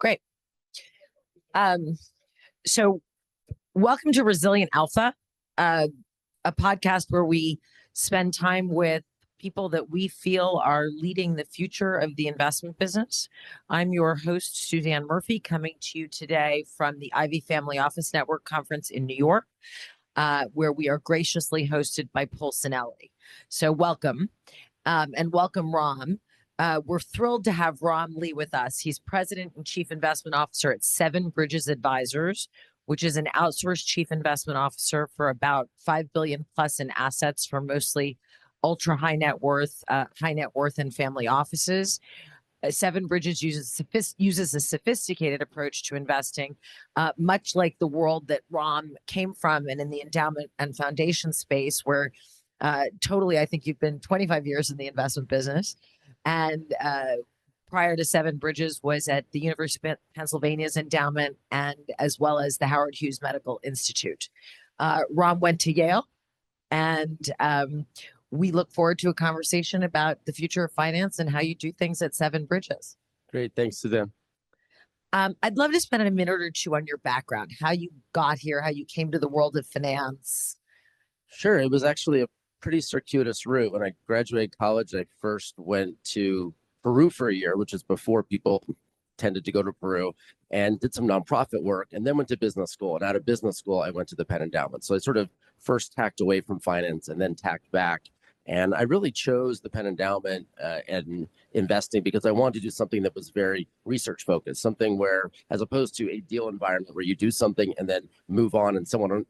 Great. So welcome to Resilient Alpha, a podcast where we spend time with people that we feel are leading the future of the investment business. I'm your host, Suzanne Murphy, coming to you today from the Ivy Family Office Network Conference in New York, where we are graciously hosted by Pulcinelli. So welcome, and welcome, Rom. We're thrilled to have Rom Lee with us. He's president and chief investment officer at Seven Bridges Advisors, which is an outsourced chief investment officer for about $5 billion plus in assets for mostly ultra high net worth and family offices. Seven Bridges uses a sophisticated approach to investing, much like the world that Rom came from, and in the endowment and foundation space, where totally, I think you've been 25 years in the investment business. And prior to Seven Bridges was at the University of Pennsylvania's endowment, and as well as the Howard Hughes Medical Institute. Rom went to Yale, and we look forward to a conversation about the future of finance and how you do things at Seven Bridges. Great. Thanks, Suzanne. I'd love to spend a minute or two on your background, how you got here, how you came to the world of finance. Sure. It was actually a pretty circuitous route. When I graduated college, I first went to Peru for a year, which is before people tended to go to Peru, and did some nonprofit work, and then went to business school. And out of business school, I went to the Penn Endowment. So I sort of first tacked away from finance and then tacked back. And I really chose the Penn Endowment and investing because I wanted to do something that was very research focused, something where, as opposed to a deal environment where you do something and then move on and someone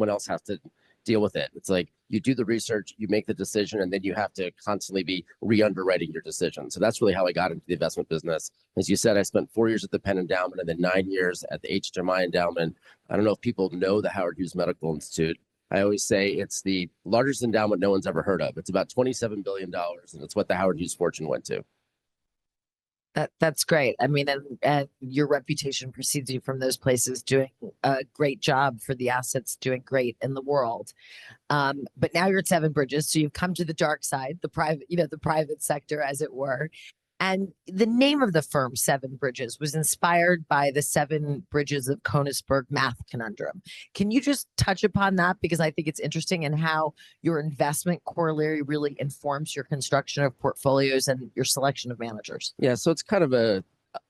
else has to deal with it. It's like you do the research, you make the decision, and then you have to constantly be re-underwriting your decision. So that's really how I got into the investment business. As you said, I spent 4 years at the Penn Endowment and then 9 years at the HMI Endowment. I don't know if people know the Howard Hughes Medical Institute. I always say it's the largest endowment no one's ever heard of. It's about $27 billion, and it's what the Howard Hughes fortune went to. That's great. I mean, and your reputation precedes you from those places, doing a great job for the assets, doing great in the world. But now you're at Seven Bridges, so you've come to the dark side, the private sector, as it were. And the name of the firm, Seven Bridges, was inspired by the Seven Bridges of Königsberg math conundrum. Can you just touch upon that? Because I think it's interesting, and how your investment corollary really informs your construction of portfolios and your selection of managers. Yeah, so it's kind of a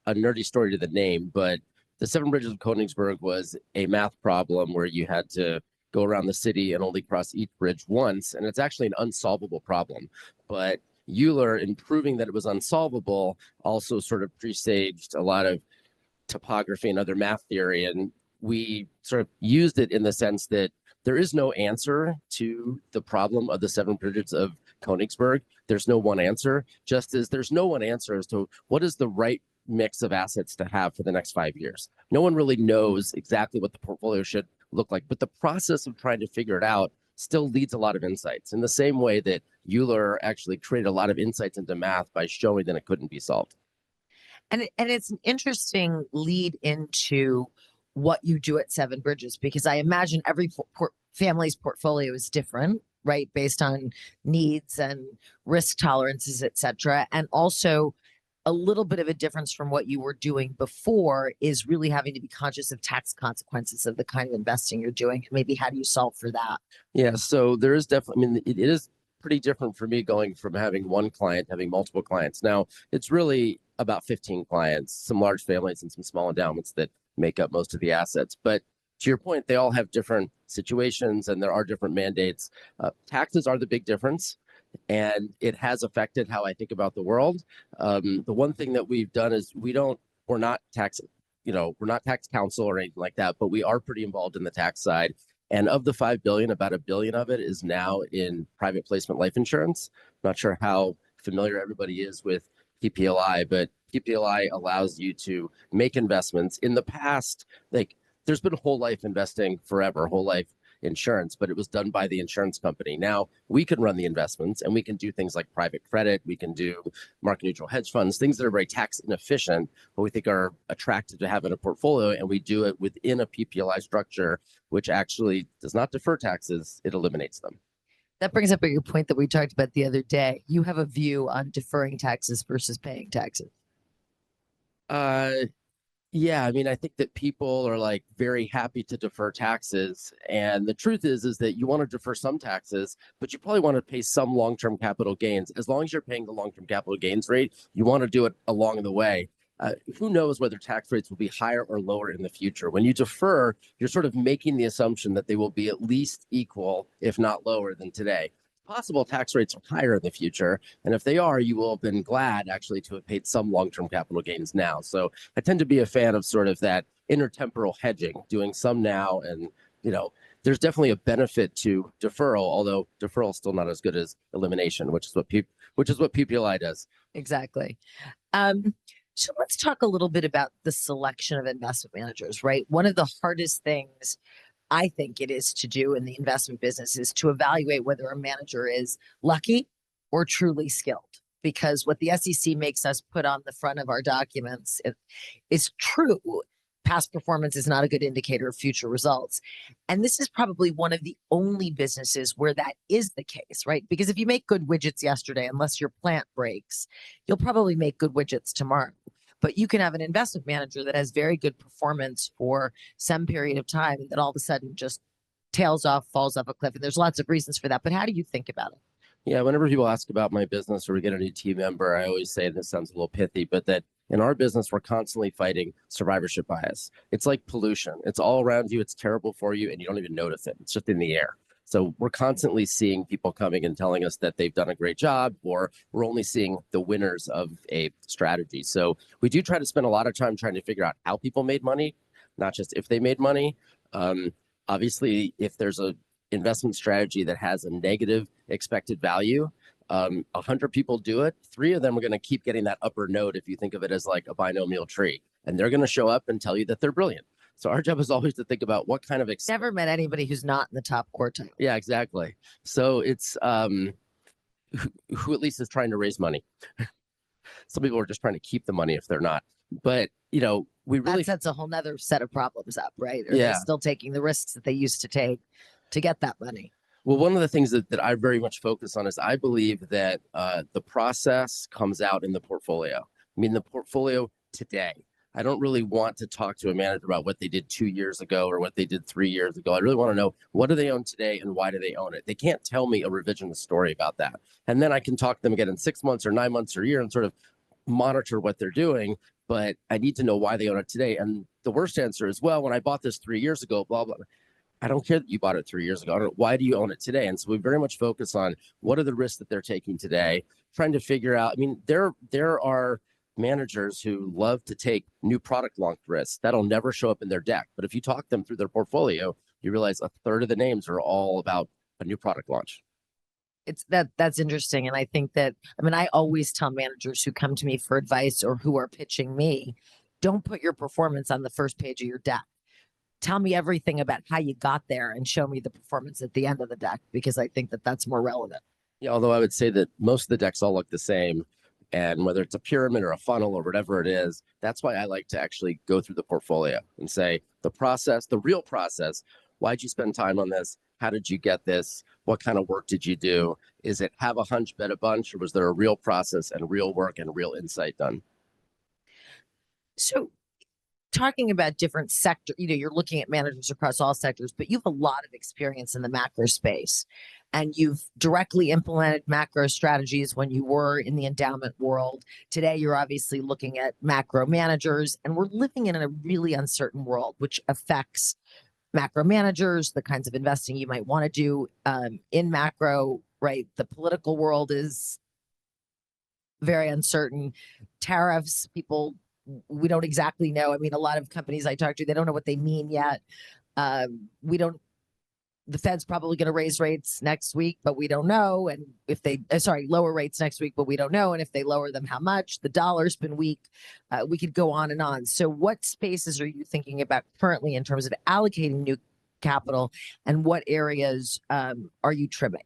nerdy story to the name, but the Seven Bridges of Königsberg was a math problem where you had to go around the city and only cross each bridge once. And it's actually an unsolvable problem. But Euler, in proving that it was unsolvable, also sort of presaged a lot of topography and other math theory. And we sort of used it in the sense that there is no answer to the problem of the Seven Bridges of Königsberg. There's no one answer, just as there's no one answer as to what is the right mix of assets to have for the next 5 years. No one really knows exactly what the portfolio should look like, but the process of trying to figure it out still leads a lot of insights, in the same way that Euler actually created a lot of insights into math by showing that it couldn't be solved. And it's an interesting lead into what you do at Seven Bridges, because I imagine every family's portfolio is different, right? Based on needs and risk tolerances, et cetera. And also a little bit of a difference from what you were doing before is really having to be conscious of tax consequences of the kind of investing you're doing. Maybe how do you solve for that? Yeah, so there is definitely, I mean, it is pretty different for me going from having one client, having multiple clients. Now, it's really about 15 clients, some large families and some small endowments that make up most of the assets. But to your point, they all have different situations and there are different mandates. Taxes are the big difference, and it has affected how I think about the world. The one thing that we've done is we're not tax counsel or anything like that, but we are pretty involved in the tax side. And of the $5 billion, about $1 billion of it is now in private placement life insurance. Not sure how familiar everybody is with PPLI, but PPLI allows you to make investments. In the past, like, there's been whole life investing forever, whole life insurance, but it was done by the insurance company. Now we can run the investments, and we can do things like private credit. We can do market neutral hedge funds, things that are very tax inefficient, but we think are attractive to have in a portfolio. And we do it within a PPLI structure, which actually does not defer taxes. It eliminates them. That brings up a good point that we talked about the other day. You have a view on deferring taxes versus paying taxes. Yeah, I mean, I think that people are like very happy to defer taxes. And the truth is that you want to defer some taxes, but you probably want to pay some long-term capital gains. As long as you're paying the long-term capital gains rate, you want to do it along the way. Who knows whether tax rates will be higher or lower in the future? When you defer, you're sort of making the assumption that they will be at least equal, if not lower than today. Possible tax rates are higher in the future. And if they are, you will have been glad actually to have paid some long-term capital gains now. So I tend to be a fan of sort of that intertemporal hedging, doing some now. And, there's definitely a benefit to deferral, although deferral is still not as good as elimination, which is what PPLI does. Exactly. So let's talk a little bit about the selection of investment managers, right? One of the hardest things I think it is to do in the investment business is to evaluate whether a manager is lucky or truly skilled. Because what the SEC makes us put on the front of our documents is true. Past performance is not a good indicator of future results. And this is probably one of the only businesses where that is the case, right? Because if you make good widgets yesterday, unless your plant breaks, you'll probably make good widgets tomorrow. But you can have an investment manager that has very good performance for some period of time and then all of a sudden just tails off, falls off a cliff. And there's lots of reasons for that. But how do you think about it? Yeah, whenever people ask about my business or we get a new team member, I always say, this sounds a little pithy, but that in our business, we're constantly fighting survivorship bias. It's like pollution. It's all around you. It's terrible for you, and you don't even notice it. It's just in the air. So we're constantly seeing people coming and telling us that they've done a great job, or we're only seeing the winners of a strategy. So we do try to spend a lot of time trying to figure out how people made money, not just if they made money. Obviously, if there's a investment strategy that has a negative expected value, 100 people do it, 3 of them are going to keep getting that upper note if you think of it as like a binomial tree, and they're going to show up and tell you that they're brilliant. So our job is always to think about what kind of Never met anybody who's not in the top quartile. Yeah, exactly. So it's who at least is trying to raise money. Some people are just trying to keep the money if they're not. But we really that sets a whole nother set of problems up, right? Are Yeah. they still taking the risks that they used to take to get that money? Well, one of the things that I very much focus on is I believe that the process comes out in the portfolio. I mean, the portfolio today. I don't really want to talk to a manager about what they did 2 years ago or what they did 3 years ago. I really want to know, what do they own today and why do they own it? They can't tell me a revisionist story about that. And then I can talk to them again in 6 months or 9 months or a year and sort of monitor what they're doing. But I need to know why they own it today. And the worst answer is, well, when I bought this 3 years ago, blah, blah. I don't care that you bought it 3 years ago. I don't know, why do you own it today? And so we very much focus on what are the risks that they're taking today, trying to figure out. I mean, there are managers who love to take new product launch risks. That'll never show up in their deck. But if you talk them through their portfolio, you realize a third of the names are all about a new product launch. That's interesting. And I think that, I always tell managers who come to me for advice or who are pitching me, don't put your performance on the first page of your deck. Tell me everything about how you got there and show me the performance at the end of the deck, because I think that that's more relevant. Yeah, although I would say that most of the decks all look the same. And whether it's a pyramid or a funnel or whatever it is, that's why I like to actually go through the portfolio and say the process, the real process. Why'd you spend time on this? How did you get this? What kind of work did you do? Is it have a hunch, bet a bunch, or was there a real process and real work and real insight done? So talking about different sector, you're looking at managers across all sectors, but you have a lot of experience in the macro space, and you've directly implemented macro strategies when you were in the endowment world. Today, you're obviously looking at macro managers, and we're living in a really uncertain world, which affects macro managers, the kinds of investing you might want to do in macro, right? The political world is very uncertain. Tariffs, we don't exactly know. A lot of companies I talk to, they don't know what they mean yet. The Fed's probably going to raise rates next week, but we don't know. And if lower rates next week, but we don't know. And if they lower them, how much? The dollar's been weak. We could go on and on. So what spaces are you thinking about currently in terms of allocating new capital, and what areas are you trimming?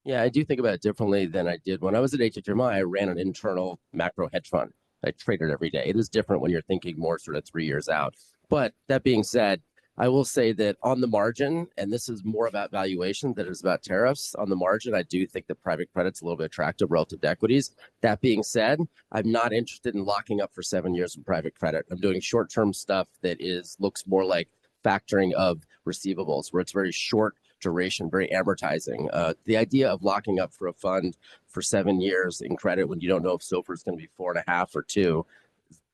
Yeah, I do think about it differently than I did when I was at HHMI. I ran an internal macro hedge fund. I traded every day. It is different when you're thinking more sort of 3 years out. But that being said, I will say that on the margin, and this is more about valuation than it is about tariffs, on the margin, I do think that private credit's a little bit attractive relative to equities. That being said, I'm not interested in locking up for 7 years in private credit. I'm doing short-term stuff that looks more like factoring of receivables, where it's very short duration, very amortizing. The idea of locking up for a fund for 7 years in credit when you don't know if SOFR is going to be 4.5 or 2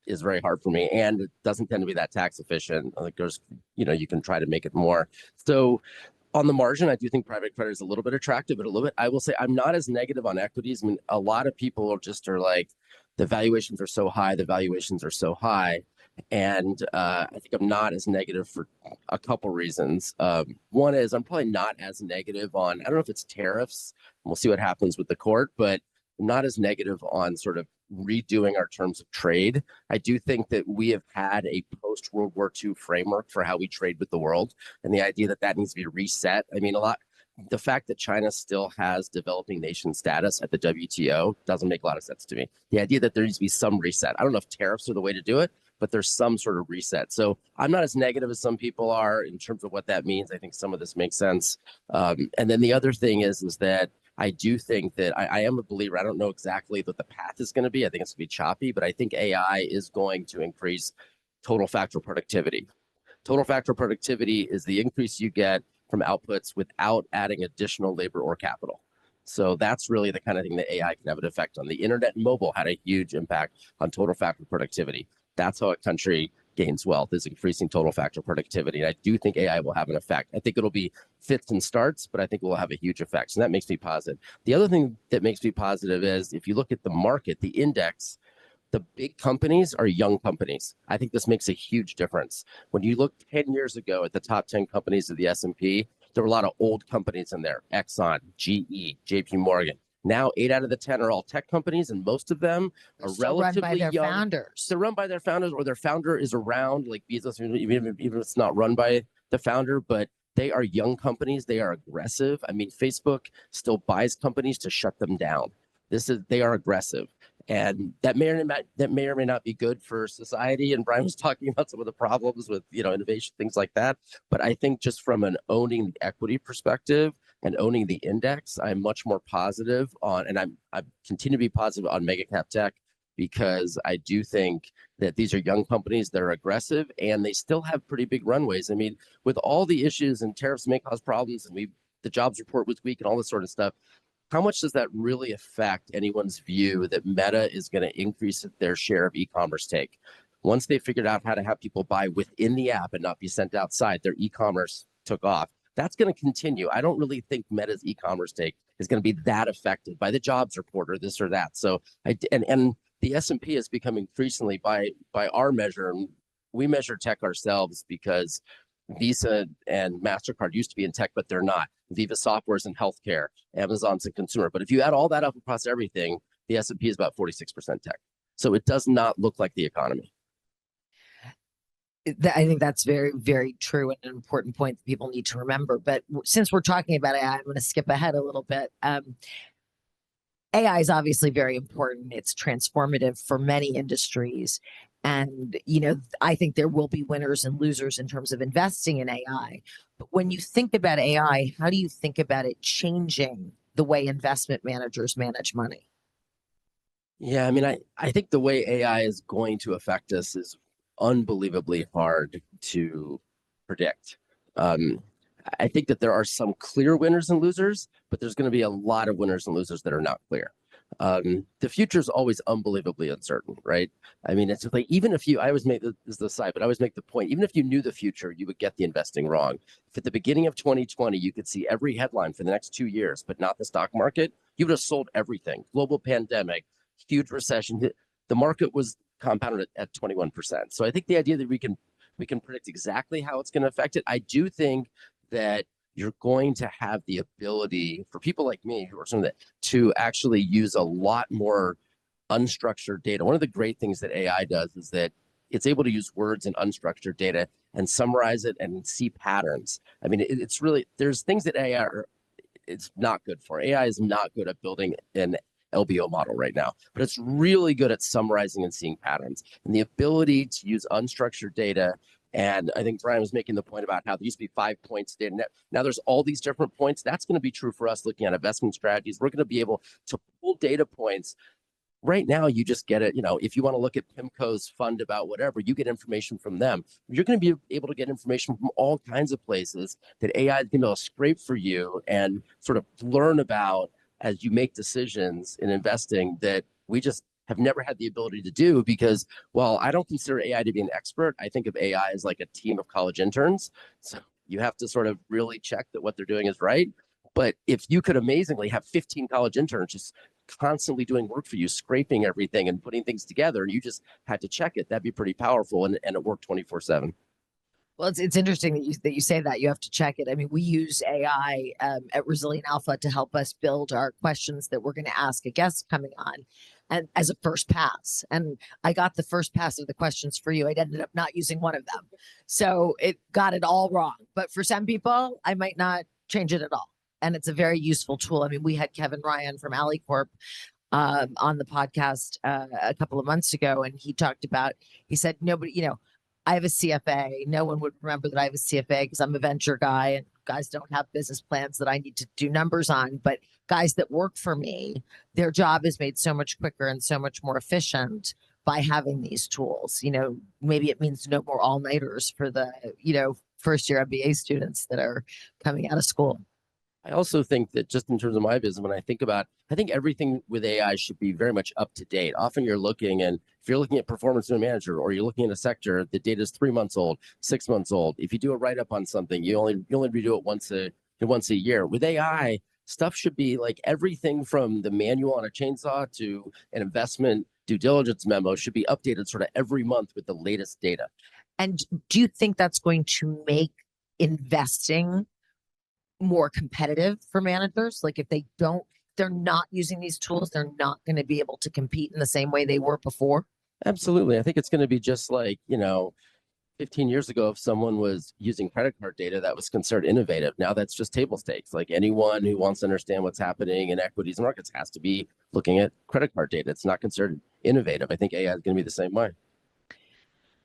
is very hard for me, and it doesn't tend to be that tax efficient. Like there's, you can try to make it more. So on the margin, I do think private credit is a little bit attractive, but a little bit, I will say I'm not as negative on equities. I mean, a lot of people are like, the valuations are so high, And I think I'm not as negative for a couple reasons. One is I'm probably not as negative on, I don't know if it's tariffs, we'll see what happens with the court, but I'm not as negative on sort of redoing our terms of trade. I do think that we have had a post-World War II framework for how we trade with the world. And the idea that that needs to be reset. I mean, the fact that China still has developing nation status at the WTO doesn't make a lot of sense to me. The idea that there needs to be some reset. I don't know if tariffs are the way to do it, but there's some sort of reset. So I'm not as negative as some people are in terms of what that means. I think some of this makes sense. And then the other thing is that I do think that I am a believer. I don't know exactly what the path is going to be. I think it's going to be choppy, but I think AI is going to increase total factor productivity. Total factor productivity is the increase you get from outputs without adding additional labor or capital. So that's really the kind of thing that AI can have an effect on. The internet and mobile had a huge impact on total factor productivity. That's how a country gains wealth, is increasing total factor productivity. And I do think AI will have an effect. I think it'll be fits and starts, but I think it will have a huge effect. So that makes me positive. The other thing that makes me positive is if you look at the market, the index, the big companies are young companies. I think this makes a huge difference. When you look 10 years ago at the top 10 companies of the S&P, there were a lot of old companies in there, Exxon, GE, JP Morgan. Now, 8 out of the 10 are all tech companies, and most of them are relatively run by their young. founders. They're run by their founders, or their founder is around, like Bezos, even if it's not run by the founder, but they are young companies. They are aggressive. I mean, Facebook still buys companies to shut them down. They are aggressive. And that may or may not be good for society. And Brian was talking about some of the problems with, innovation, things like that. But I think just from an owning the equity perspective and owning the index, I'm much more positive on, and I continue to be positive on mega cap tech, because I do think that these are young companies that are aggressive and they still have pretty big runways. I mean, with all the issues and tariffs may cause problems, and the jobs report was weak and all this sort of stuff, how much does that really affect anyone's view that Meta is going to increase their share of e-commerce take? Once they figured out how to have people buy within the app and not be sent outside, their e-commerce took off. That's going to continue. I don't really think Meta's e-commerce take is going to be that affected by the jobs report or this or that. So and the S&P has become increasingly, by our measure, and we measure tech ourselves because Visa and MasterCard used to be in tech, but they're not. Viva Software's in healthcare, Amazon's in consumer. But if you add all that up across everything, the S&P is about 46% tech. So it does not look like the economy. I think that's very, very true and an important point that people need to remember. But since we're talking about AI, I'm going to skip ahead a little bit. AI is obviously very important. It's transformative for many industries. And, I think there will be winners and losers in terms of investing in AI. But when you think about AI, how do you think about it changing the way investment managers manage money? Yeah, I mean, I think the way AI is going to affect us is unbelievably hard to predict. I think that there are some clear winners and losers, but there's going to be a lot of winners and losers that are not clear. The future is always unbelievably uncertain, right? I mean, it's like, even if I always make this aside, but I always make the point, even if you knew the future, you would get the investing wrong. If at the beginning of 2020, you could see every headline for the next 2 years, but not the stock market, you would have sold everything. Global pandemic, huge recession. The market was compounded at 21%. So I think the idea that we can predict exactly how it's going to affect it, I do think that you're going to have the ability for people like me who are some of that to actually use a lot more unstructured data. One of the great things that AI does is that it's able to use words and unstructured data and summarize it and see patterns. I mean, it's really, there's things that AI it's not good for. AI is not good at building an LBO model right now, but it's really good at summarizing and seeing patterns. And the ability to use unstructured data And I think Brian was making the point about how there used to be 5 points data. Now there's all these different points. That's going to be true for us looking at investment strategies. We're going to be able to pull data points. Right now, you just get it. If you want to look at PIMCO's fund about whatever, you get information from them. You're going to be able to get information from all kinds of places that AI is going to be able to scrape for you and sort of learn about as you make decisions in investing that we just have never had the ability to do, because while I don't consider AI to be an expert, I think of AI as like a team of college interns. So you have to sort of really check that what they're doing is right. But if you could amazingly have 15 college interns just constantly doing work for you, scraping everything and putting things together, and you just had to check it, that'd be pretty powerful. And it worked 24/7. Well, it's interesting that you say that you have to check it. I mean, we use AI at Resilient Alpha to help us build our questions that we're going to ask a guest coming on, and as a first pass. And I got the first pass of the questions for you. I ended up not using one of them, so it got it all wrong. But for some people, I might not change it at all. And it's a very useful tool. I mean, we had Kevin Ryan from AliCorp on the podcast a couple of months ago, and he talked about. He said, "Nobody, I have a CFA. No one would remember that I have a CFA because I'm a venture guy, and guys don't have business plans that I need to do numbers on. But guys that work for me, their job is made so much quicker and so much more efficient by having these tools. Maybe it means no more all-nighters for the, first-year MBA students that are coming out of school." I also think that just in terms of my business, when I think everything with AI should be very much up to date. Often if you're looking at performance of a manager, or you're looking at a sector, the data is 3 months old, 6 months old. If you do a write-up on something, you only redo it once a year. With AI, stuff should be like everything from the manual on a chainsaw to an investment due diligence memo should be updated sort of every month with the latest data. And do you think that's going to make investing more competitive for managers? Like if they're not using these tools, they're not going to be able to compete in the same way they were before? Absolutely. I think it's going to be just like, 15 years ago, if someone was using credit card data, that was considered innovative. Now that's just table stakes. Like anyone who wants to understand what's happening in equities markets has to be looking at credit card data. It's not considered innovative. I think AI is going to be the same way.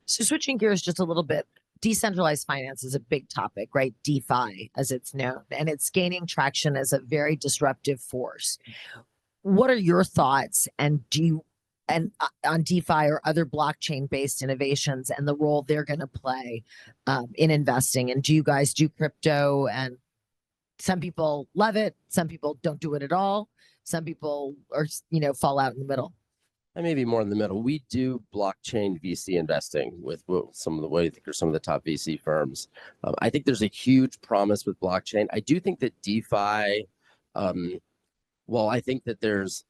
So switching gears just a little bit, decentralized finance is a big topic, right? DeFi, as it's known, and it's gaining traction as a very disruptive force. What are your thoughts on DeFi or other blockchain-based innovations and the role they're going to play in investing? And do you guys do crypto? And some people love it, some people don't do it at all, some people are, fall out in the middle. I may be more in the middle. We do blockchain VC investing with some of the top VC firms. I think there's a huge promise with blockchain. I do think that DeFi, well, I think that there's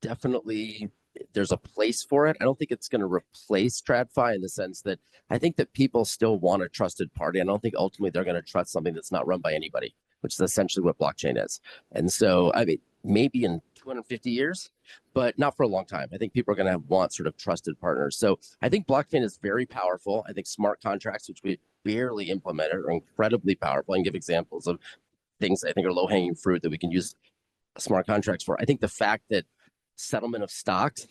definitely a place for it. I don't think it's going to replace TradFi in the sense that I think that people still want a trusted party. I don't think ultimately they're going to trust something that's not run by anybody, which is essentially what blockchain is. And so, I mean, maybe in 250 years, but not for a long time. I think people are going to want sort of trusted partners. So I think blockchain is very powerful. I think smart contracts, which we barely implemented, are incredibly powerful. I can give examples of things I think are low-hanging fruit that we can use smart contracts for. I think the fact that settlement of stocks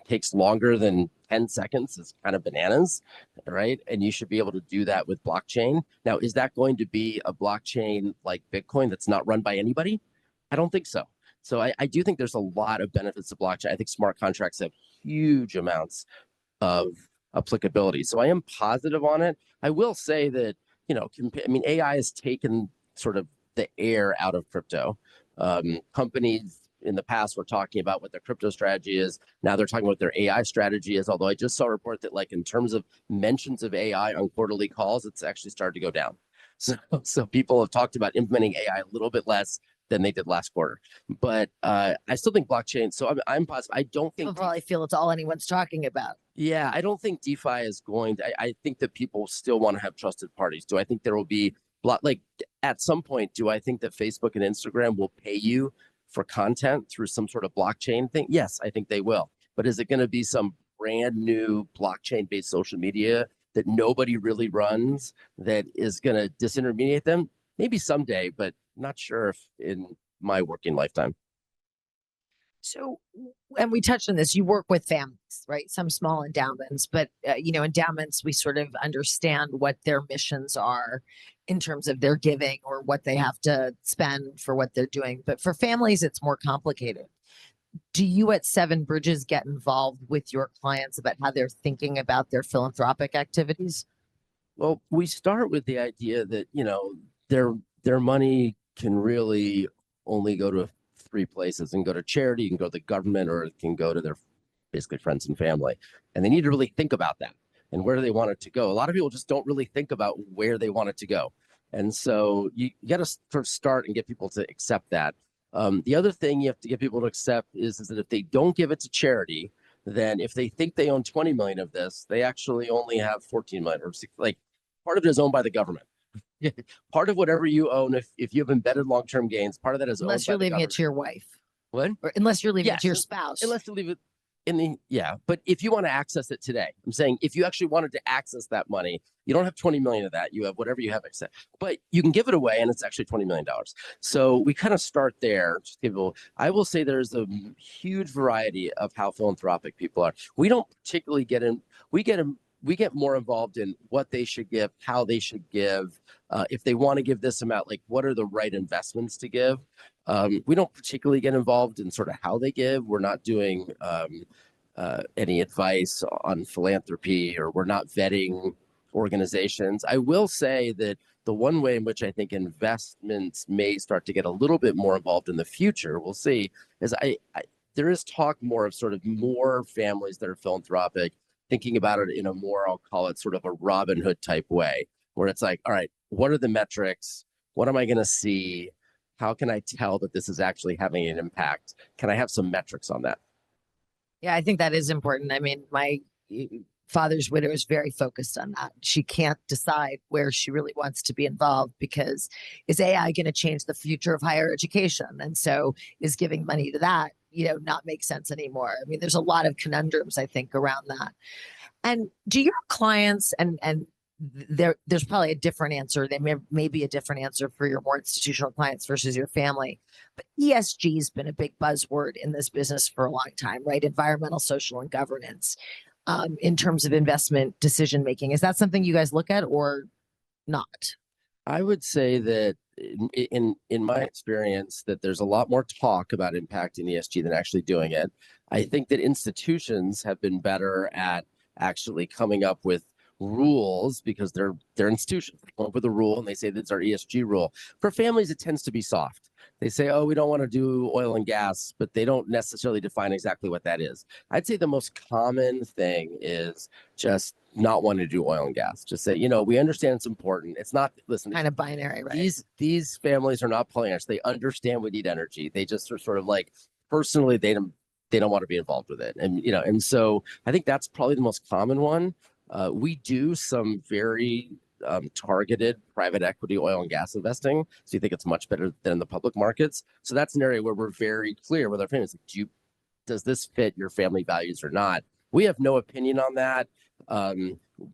takes longer than 10 seconds is kind of bananas, right? And you should be able to do that with blockchain. Now, is that going to be a blockchain like Bitcoin that's not run by anybody? I don't think so. So I do think there's a lot of benefits to blockchain. I think smart contracts have huge amounts of applicability. So I am positive on it. I will say that, AI has taken sort of the air out of crypto. Companies in the past were talking about what their crypto strategy is. Now they're talking about what their AI strategy is. Although I just saw a report that like in terms of mentions of AI on quarterly calls, it's actually started to go down. So people have talked about implementing AI a little bit less than they did last quarter. But I still think blockchain. So I'm positive. I don't think People probably feel it's all anyone's talking about. Yeah, I don't think DeFi is going to, I think that people still want to have trusted parties. Do I think there will be at some point, do I think that Facebook and Instagram will pay you for content through some sort of blockchain thing? Yes, I think they will. But is it going to be some brand new blockchain-based social media that nobody really runs that is going to disintermediate them? Maybe someday, but not sure if in my working lifetime. So, and we touched on this, you work with families, right? Some small endowments, but endowments, we sort of understand what their missions are in terms of their giving or what they have to spend for what they're doing. But for families, it's more complicated. Do you at Seven Bridges get involved with your clients about how they're thinking about their philanthropic activities? Well, we start with the idea that, their money can really only go to three places, and go to charity, you can go to the government, or it can go to their basically friends and family. And they need to really think about that and where do they want it to go. A lot of people just don't really think about where they want it to go. And so you got to sort of start and get people to accept that. The other thing you have to get people to accept is that if they don't give it to charity, then if they think they own 20 million of this, they actually only have 14 million, or like part of it is owned by the government. Part of whatever you own, if you have embedded long-term gains, part of that is Unless you're leaving it to your wife. What? Or unless you're leaving it Yes, to your spouse. unless you leave it in the, yeah. But if you want to access it today, I'm saying if you actually wanted to access that money, you don't have 20 million of that. You have whatever you have access, but you can give it away and it's actually $20 million. So we kind of start there. Just give people, I will say there's a huge variety of how philanthropic people are. We don't particularly get in, we get more involved in what they should give, how they should give. If they want to give this amount, like what are the right investments to give? We don't particularly get involved in sort of how they give. We're not doing any advice on philanthropy, or we're not vetting organizations. I will say that the one way in which I think investments may start to get a little bit more involved in the future, we'll see, is there is talk more of sort of more families that are philanthropic, thinking about it in a more, I'll call it sort of a Robin Hood type way, where it's like, all right, what are the metrics? What am I going to see? How can I tell that this is actually having an impact? Can I have some metrics on that? Yeah, I think that is important. I mean, my father's widow is very focused on that. She can't decide where she really wants to be involved because is AI going to change the future of higher education? And so is giving money to that, not make sense anymore. I mean, there's a lot of conundrums, I think, around that. And do your clients and there's probably a different answer. There may be a different answer for your more institutional clients versus your family. But ESG has been a big buzzword in this business for a long time, right? Environmental, social, and governance in terms of investment decision making. Is that something you guys look at or not? I would say that in my experience, that there's a lot more talk about impacting ESG than actually doing it. I think that institutions have been better at actually coming up with rules because they're institutions. They come up with a rule and they say that's our ESG rule. For families, it tends to be soft. They say, oh, we don't want to do oil and gas, but they don't necessarily define exactly what that is. I'd say the most common thing is just not wanting to do oil and gas. Just say, we understand it's important. It's not, listen, Kind of binary, right? These families are not pulling us. They understand we need energy. They just are sort of like, personally, they don't want to be involved with it. And so I think that's probably the most common one. We do some very targeted private equity oil and gas investing. So you think it's much better than the public markets. So that's an area where we're very clear with our families. Does this fit your family values or not? We have no opinion on that.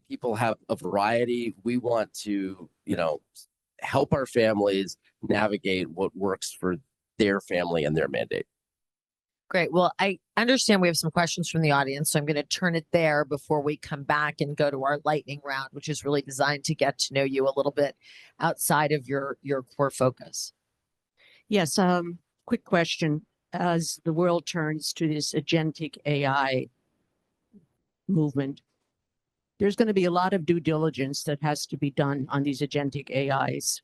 People have a variety. We want to, help our families navigate what works for their family and their mandate. Great. Well, I understand we have some questions from the audience, so I'm going to turn it there before we come back and go to our lightning round, which is really designed to get to know you a little bit outside of your core focus. Yes. Quick question. As the world turns to this agentic AI movement, there's going to be a lot of due diligence that has to be done on these agentic AIs.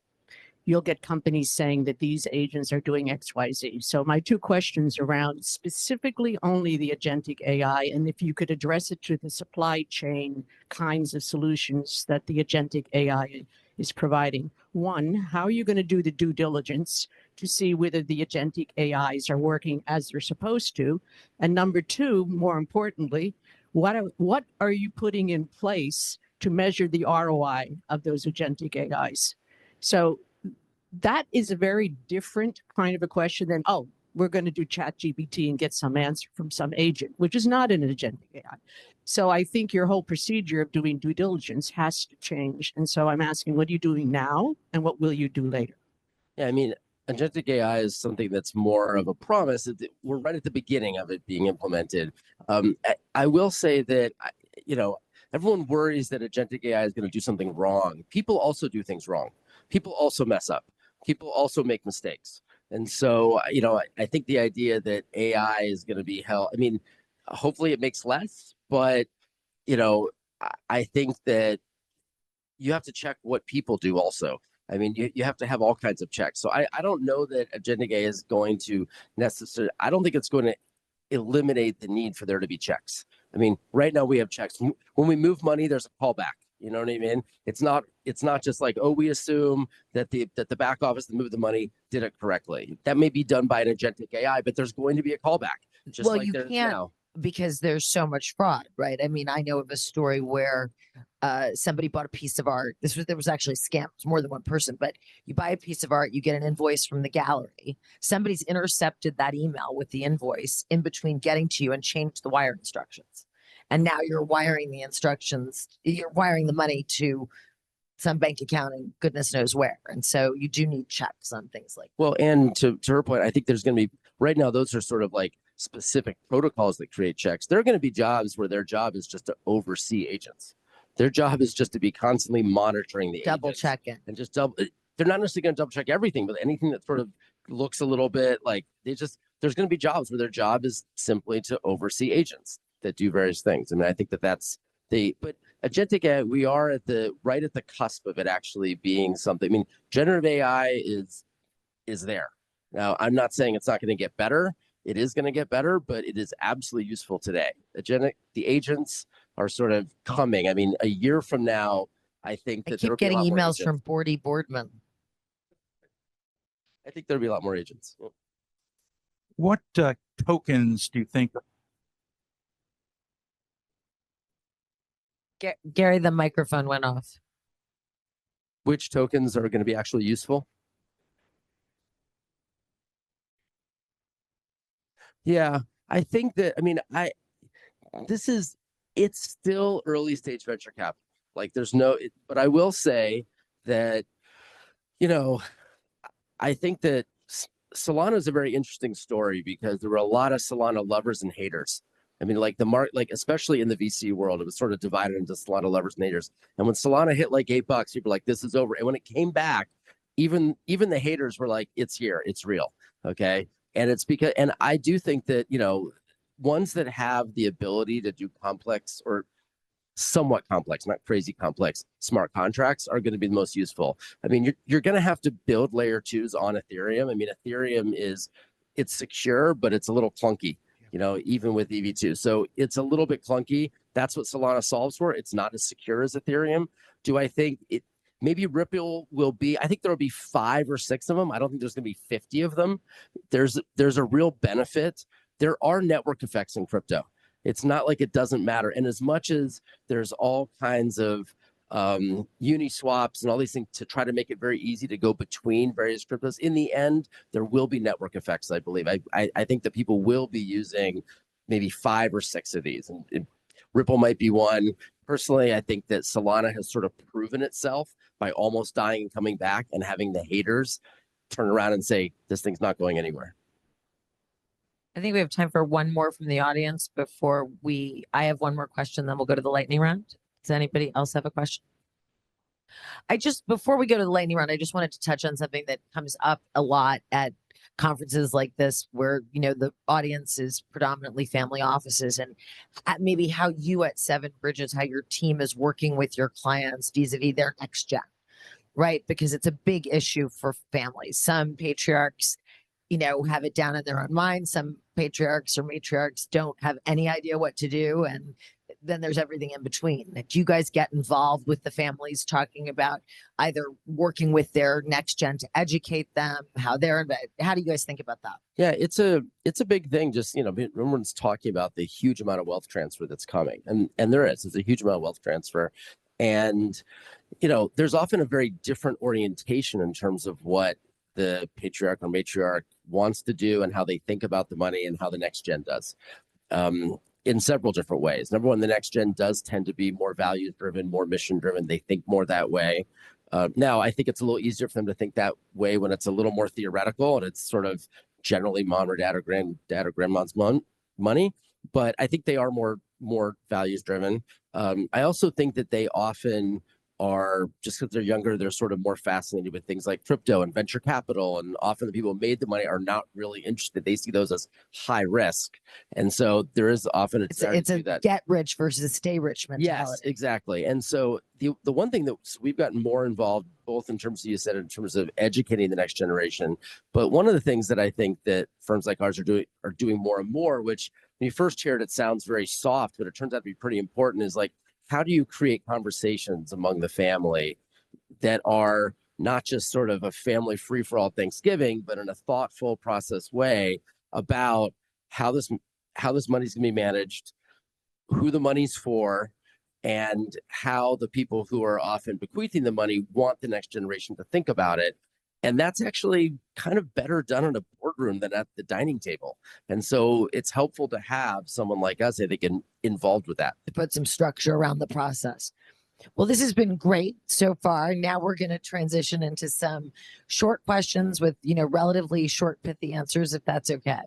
You'll get companies saying that these agents are doing X, Y, Z. So my two questions around specifically only the agentic AI, and if you could address it to the supply chain kinds of solutions that the agentic AI is providing. One, how are you going to do the due diligence to see whether the agentic AIs are working as they're supposed to? And number two, more importantly, what are you putting in place to measure the ROI of those agentic AIs? So that is a very different kind of a question than, oh, we're going to do ChatGPT and get some answer from some agent, which is not an agentic AI. So I think your whole procedure of doing due diligence has to change. And so I'm asking, what are you doing now and what will you do later? Yeah, I mean, agentic AI is something that's more of a promise. We're right at the beginning of it being implemented. I will say that, everyone worries that agentic AI is going to do something wrong. People also do things wrong. People also mess up. People also make mistakes. And so, I think the idea that AI is going to be held, I mean, hopefully it makes less, but, I think that you have to check what people do also. I mean, you have to have all kinds of checks. So I don't know that agentic AI is going to necessarily, I don't think it's going to eliminate the need for there to be checks. I mean, right now we have checks. When we move money, there's a callback. You know what I mean? It's not just like, oh, we assume that the back office that moved the money did it correctly. That may be done by an agentic AI, but there's going to be a callback. Just Well, like you there's can't now. because there's so much fraud, right? I mean, I know of a story where somebody bought a piece of art. There was actually scams, more than one person, but you buy a piece of art, you get an invoice from the gallery. Somebody's intercepted that email with the invoice in between getting to you and changed the wire instructions. And now you're wiring the money to some bank account and goodness knows where. And so you do need checks on things like that. Well, and to her point, I think there's going to be, right now, those are sort of like specific protocols that create checks. There are going to be jobs where their job is just to oversee agents. Their job is just to be constantly monitoring the Double agents checking. and just they're not necessarily going to double check everything, but anything that sort of looks a little bit like there's going to be jobs where their job is simply to oversee agents that do various things. I mean, I think but agentic AI, we are right at the cusp of it actually being something. I mean, generative AI is there. Now, I'm not saying it's not going to get better. It is going to get better, but it is absolutely useful today. The agents are sort of coming. I mean, a year from now, I think I that keep getting emails from Bordy Boardman. I think there'll be a lot more agents. What tokens do you think? Gary, the microphone went off. Which tokens are going to be actually useful? Yeah, I think that, I mean, it's still early stage venture capital. Like but I will say that, I think that Solana is a very interesting story because there were a lot of Solana lovers and haters. I mean, like especially in the VC world, it was sort of divided into Solana lovers and haters. And when Solana hit like $8, people were like, this is over. And when it came back, even the haters were like, it's here, it's real. Okay. And it's because, and I do think that, ones that have the ability to do complex or somewhat complex, not crazy complex, smart contracts are going to be the most useful. I mean, you're going to have to build layer 2s on Ethereum. I mean, Ethereum it's secure, but it's a little clunky, even with EV2. So it's a little bit clunky. That's what Solana solves for. It's not as secure as Ethereum. Do I think maybe Ripple will be, I think there'll be 5 or 6 of them. I don't think there's going to be 50 of them. There's a real benefit. There are network effects in crypto. It's not like it doesn't matter. And as much as there's all kinds of Uniswaps and all these things to try to make it very easy to go between various cryptos, in the end, there will be network effects, I believe. I think that people will be using maybe 5 or 6 of these. And Ripple might be one. Personally, I think that Solana has sort of proven itself by almost dying and coming back and having the haters turn around and say, this thing's not going anywhere. I think we have time for one more from the audience before I have one more question, then we'll go to the lightning round. Does anybody else have a question? Before we go to the lightning round, I just wanted to touch on something that comes up a lot at conferences like this, where, the audience is predominantly family offices, and maybe how you at Seven Bridges, how your team is working with your clients vis-a-vis their next gen, right? Because it's a big issue for families. Some patriarchs, have it down in their own mind. Some patriarchs or matriarchs don't have any idea what to do. And then there's everything in between. Do you guys get involved with the families, talking about either working with their next gen to educate them, how do you guys think about that? Yeah, it's a big thing. Just, everyone's talking about the huge amount of wealth transfer that's coming. And it's a huge amount of wealth transfer. And, there's often a very different orientation in terms of what the patriarch or matriarch wants to do and how they think about the money and how the next gen does, in several different ways. Number one, the next gen does tend to be more values driven, more mission driven. They think more that way. Now, I think it's a little easier for them to think that way when it's a little more theoretical and it's sort of generally mom or dad or granddad or grandma's money. But I think they are more values driven. I also think that they often are, just because they're younger, they're sort of more fascinated with things like crypto and venture capital. And often the people who made the money are not really interested. They see those as high risk. And so there is often It's a get rich versus stay rich mentality. Yes, exactly. And so the one thing that we've gotten more involved, both in terms of, you said, in terms of educating the next generation, but one of the things that I think that firms like ours are doing more and more, which when you first hear it, it sounds very soft, but it turns out to be pretty important, is like, how do you create conversations among the family that are not just sort of a family free-for-all Thanksgiving, but in a thoughtful process way about how this money's going to be managed, who the money's for, and how the people who are often bequeathing the money want the next generation to think about it. And that's actually kind of better done in a boardroom than at the dining table. And so it's helpful to have someone like us, I think, involved with that. To put some structure around the process. Well, this has been great so far. Now we're going to transition into some short questions with, relatively short, pithy answers, if that's okay.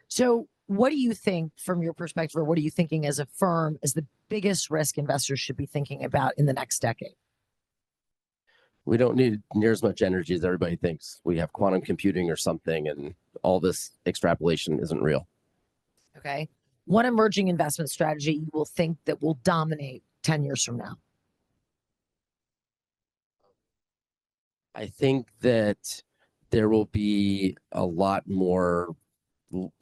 So what do you think from your perspective, or what are you thinking as a firm is the biggest risk investors should be thinking about in the next decade? We don't need near as much energy as everybody thinks. We have quantum computing or something, and all this extrapolation isn't real. Okay. One emerging investment strategy you will think that will dominate 10 years from now? I think that there will be a lot more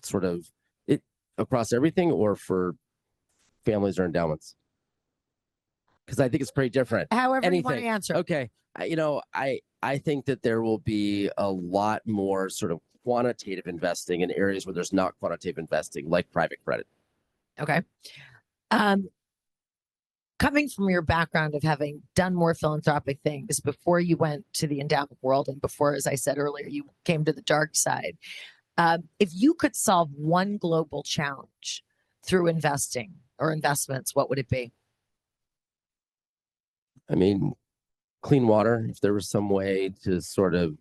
sort of it across everything, or for families or endowments, because I think it's pretty different. However you want to answer. Okay. I think that there will be a lot more sort of quantitative investing in areas where there's not quantitative investing, like private credit. Okay. Coming from your background of having done more philanthropic things before you went to the endowment world, and before, as I said earlier, you came to the dark side, if you could solve one global challenge through investing or investments, what would it be? I mean, clean water. If there was some way to sort of,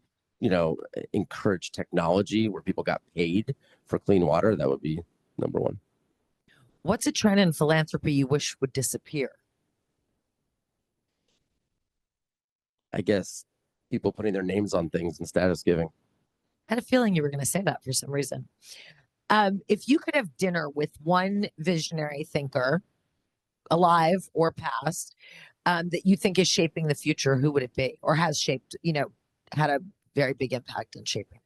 encourage technology where people got paid for clean water, that would be number one. What's a trend in philanthropy you wish would disappear? I guess people putting their names on things and status giving. I had a feeling you were going to say that for some reason. If you could have dinner with one visionary thinker, alive or past, that you think is shaping the future, who would it be, or has shaped, had a very big impact in shaping?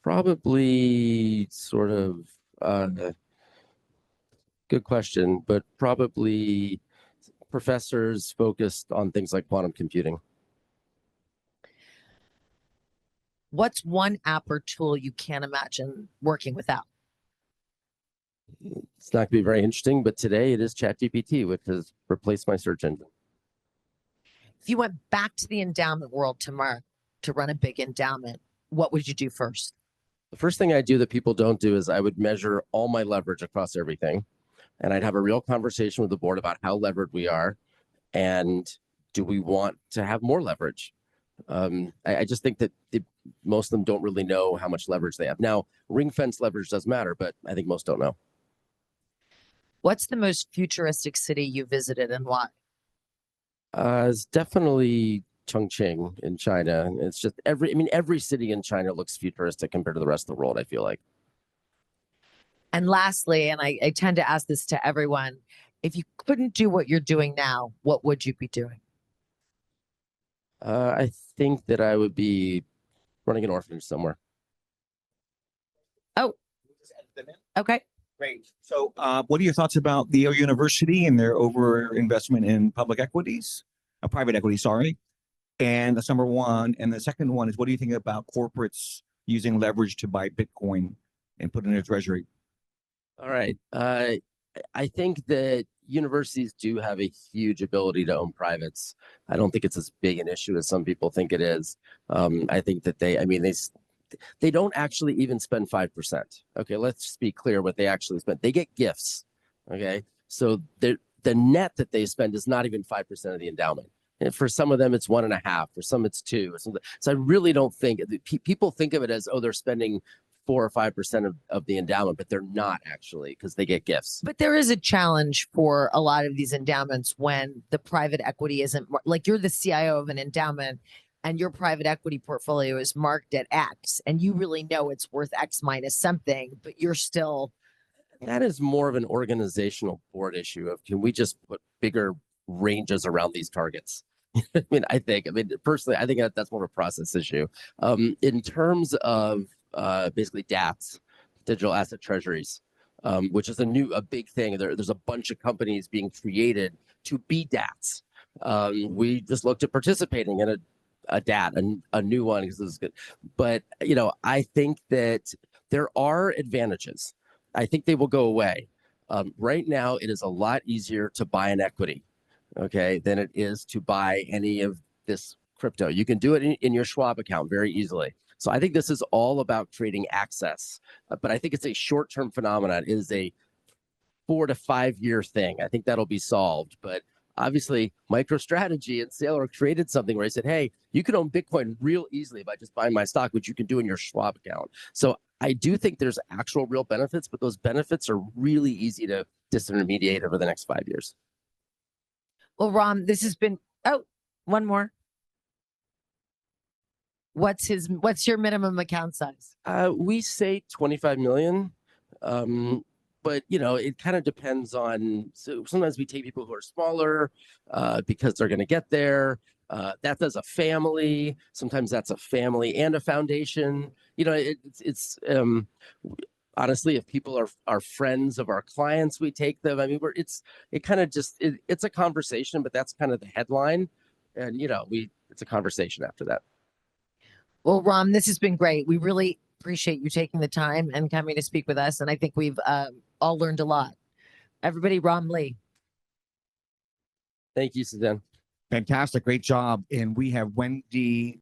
Probably sort of, good question, but probably professors focused on things like quantum computing. What's one app or tool you can't imagine working without? It's not going to be very interesting, but today it is ChatGPT, which has replaced my search engine. If you went back to the endowment world tomorrow to run a big endowment, what would you do first? The first thing I do that people don't do is I would measure all my leverage across everything. And I'd have a real conversation with the board about how levered we are. And do we want to have more leverage? I just think that most of them don't really know how much leverage they have. Now, ring fence leverage does matter, but I think most don't know. What's the most futuristic city you visited and why? It's definitely Chongqing in China. It's just every city in China looks futuristic compared to the rest of the world, I feel like. And lastly, and I tend to ask this to everyone, if you couldn't do what you're doing now, what would you be doing? I think that I would be running an orphanage somewhere. Oh, okay. Great. So what are your thoughts about the Yale University and their over investment in public equities, private equity, sorry. And that's number one. And the second one is, what do you think about corporates using leverage to buy Bitcoin and put it in their treasury? All right. I think that universities do have a huge ability to own privates. I don't think it's as big an issue as some people think it is. I think that they don't actually even spend 5%. Okay, let's just be clear what they actually spend. They get gifts. Okay, so the net that they spend is not even 5% of the endowment. And for some of them, it's 1.5. For some, it's 2. So I really don't think people think of it as, oh, they're spending 4 or 5% of the endowment, but they're not actually, because they get gifts. But there is a challenge for a lot of these endowments when the private equity isn't like you're the CIO of an endowment and your private equity portfolio is marked at X and you really know it's worth X minus something, but you're still. That is more of an organizational board issue of, can we just put bigger ranges around these targets? I mean, personally, I think that's more of a process issue. In terms of basically DATs, digital asset treasuries, which is a big thing. There's a bunch of companies being created to be DATs. We just looked at participating in a DAT, a new one, because this is good. But I think that there are advantages. I think they will go away. Right now, it is a lot easier to buy an equity, okay, than it is to buy any of this crypto. You can do it in your Schwab account very easily. So I think this is all about creating access, but I think it's a short-term phenomenon. It is a 4 to 5 year thing. I think that'll be solved. But obviously, MicroStrategy and Saylor created something where they said, hey, you can own Bitcoin real easily by just buying my stock, which you can do in your Schwab account. So I do think there's actual real benefits, but those benefits are really easy to disintermediate over the next 5 years. Well, Rom, this has been, one more. What's your minimum account size? We say 25 million. But it kind of depends on. So sometimes we take people who are smaller because they're going to get there. That's as a family. Sometimes that's a family and a foundation. It's honestly, if people are friends of our clients, we take them. I mean, it's a conversation, but that's kind of the headline, and it's a conversation after that. Well, Rom, this has been great. We really appreciate you taking the time and coming to speak with us. And I think we've all learned a lot. Everybody, Rom Lee. Thank you, Suzanne. Fantastic. Great job. And we have Wendy